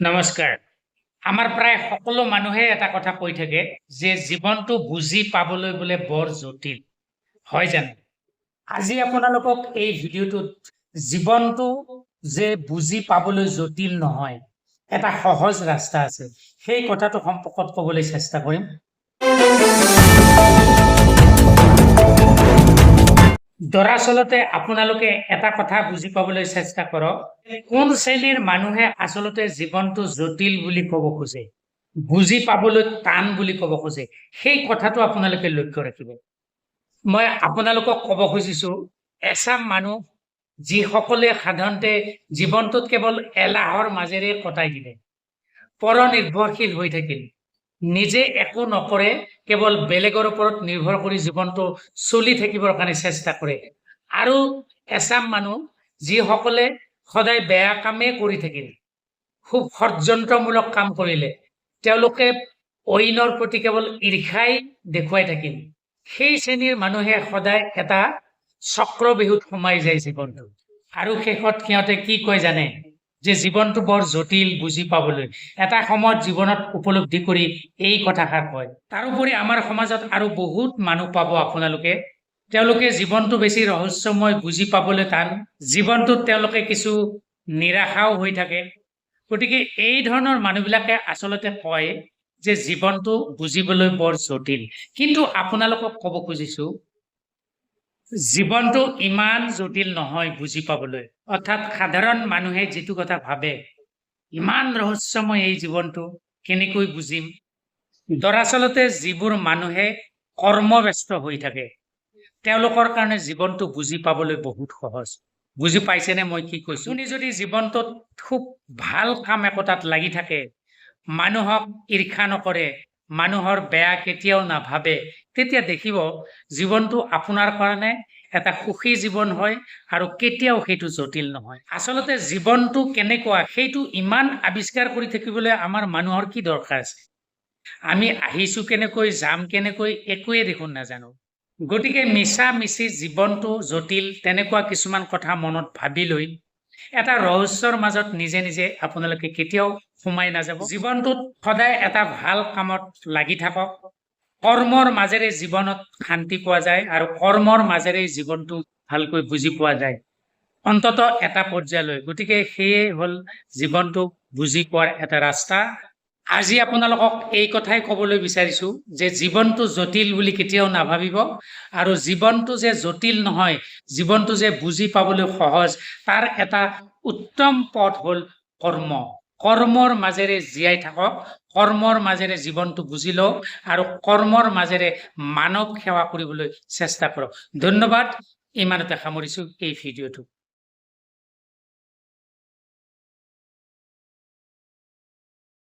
নমস্কাৰ। আমাৰ প্ৰায় সকলো মানুহে এটা কথা কৈ থাকে যে জীৱনটো বুজি পাবলৈ বোলে বৰ জটিল হয় জানো। আজি আপোনালোকক এই ভিডিঅ'টোত জীৱনটো যে বুজি পাবলৈ জটিল নহয়, এটা সহজ ৰাস্তা আছে, সেই কথাটো সম্পৰ্কত ক'বলৈ চেষ্টা কৰিম। দৰাচলতে আপোনালোকে এটা কথা বুজি পাবলৈ চেষ্টা কৰক, কোন শ্ৰেণীৰ মানুহে আচলতে জীৱনটো জটিল বুলি ক'ব খোজে, বুজি পাবলৈ টান বুলি ক'ব খোজে, সেই কথাটো আপোনালোকে লক্ষ্য ৰাখিব। মই আপোনালোকক ক'ব খুজিছো, এচাম মানুহ যিসকলে সাধাৰণতে জীৱনটোত কেৱল এলাহৰ মাজেৰে কটাই দিলে, পৰনিৰ্ভৰশীল হৈ থাকিল, নিজে একো নকৰে, কেৱল বেলেগৰ ওপৰত নিৰ্ভৰ কৰি জীৱনটো চলি থাকিবৰ কাৰণে চেষ্টা কৰে। আৰু এচাম মানুহ যিসকলে সদায় বেয়া কামেই কৰি থাকিল, খুব ষড়যন্ত্ৰমূলক কাম কৰিলে, তেওঁলোকে অইনৰ প্ৰতি কেৱল ঈৰ্ষাই দেখুৱাই থাকিল, সেই শ্ৰেণীৰ মানুহে সদায় এটা চক্ৰবিহুত সোমাই যায় জীৱনটো। আৰু শেষত সিহঁতে কি কয় জানে, যে জীৱনটো বৰ জটিল বুজি পাবলৈ। এটা সময়ত জীৱনত উপলব্ধি কৰি এই কথাষাৰ কয়। তাৰোপৰি আমাৰ সমাজত আৰু বহুত মানুহ পাব আপোনালোকে, তেওঁলোকে জীৱনটো বেছি ৰহস্যময়, বুজি পাবলৈ টান, জীৱনটোত তেওঁলোকে কিছু নিৰাশাও হৈ থাকে। গতিকে এই ধৰণৰ মানুহবিলাকে আচলতে কয় যে জীৱনটো বুজিবলৈ বৰ জটিল। কিন্তু আপোনালোকক ক'ব খুজিছো, জীৱনটো ইমান জটিল নহয় বুজি পাবলৈ। অৰ্থাৎ সাধাৰণ মানুহে যিটো কথা ভাবে, ইমান ৰহস্যময় এই জীৱনটো, কেনেকৈ বুজিম। দৰাচলতে যিবোৰ মানুহে কৰ্মব্যস্ত হৈ থাকে, তেওঁলোকৰ কাৰণে জীৱনটো বুজি পাবলৈ বহুত সহজ। বুজি পাইছেনে মই কি কৈছো? আপুনি যদি জীৱনটোত খুব ভাল কাম একোটাত লাগি থাকে, মানুহক ঈৰ্ষা নকৰে, মানুহৰ বেয়া কেতিয়াও নাভাবে, তেতিয়া দেখিব জীৱনটো আপোনাৰ কাৰণে এটা সুখী জীৱন হয় আৰু কেতিয়াও সেইটো জটিল নহয়। আচলতে জীৱনটো কেনেকুৱা সেইটো ইমান আৱিষ্কাৰ কৰি থাকিবলৈ আমাৰ মানুহৰ কি দৰকাৰ আছে? আমি আহিছো কেনেকৈ, যাম কেনেকৈ, একোৱে দেখোন নাজানো। গতিকে মিছা মিছি জীৱনটো জটিল তেনেকুৱা কিছুমান কথা মনত ভাবি লৈ এটা ৰহস্যৰ মাজত নিজে নিজে আপোনালোকে কেতিয়াও সোমাই নাযাব। জীৱনটোত সদায় এটা ভাল কামত লাগি থাকক। কৰ্মৰ মাজেৰে জীৱনত শান্তি পোৱা যায় আৰু কৰ্মৰ মাজেৰে জীৱনটো ভালকৈ বুজি পোৱা যায়, অন্তত এটা পৰ্যায়লৈ। গতিকে সেয়ে হ'ল জীৱনটো বুজি পোৱাৰ এটা ৰাস্তা। আজি আপোনালোকক এই কথাই ক'বলৈ বিচাৰিছো যে জীৱনটো জটিল বুলি কেতিয়াও নাভাবিব, আৰু জীৱনটো যে জটিল নহয়, জীৱনটো যে বুজি পাবলৈ সহজ, তাৰ এটা উত্তম পথ হ'ল কৰ্ম। কৰ্মৰ মাজেৰে জীয়াই থাকক, কৰ্মৰ মাজেৰে জীৱনটো বুজি লওক আৰু কৰ্মৰ মাজেৰে মানৱ সেৱা কৰিবলৈ চেষ্টা কৰক। ধন্যবাদ। ইমানতে সামৰিছো এই ভিডিঅ'টো।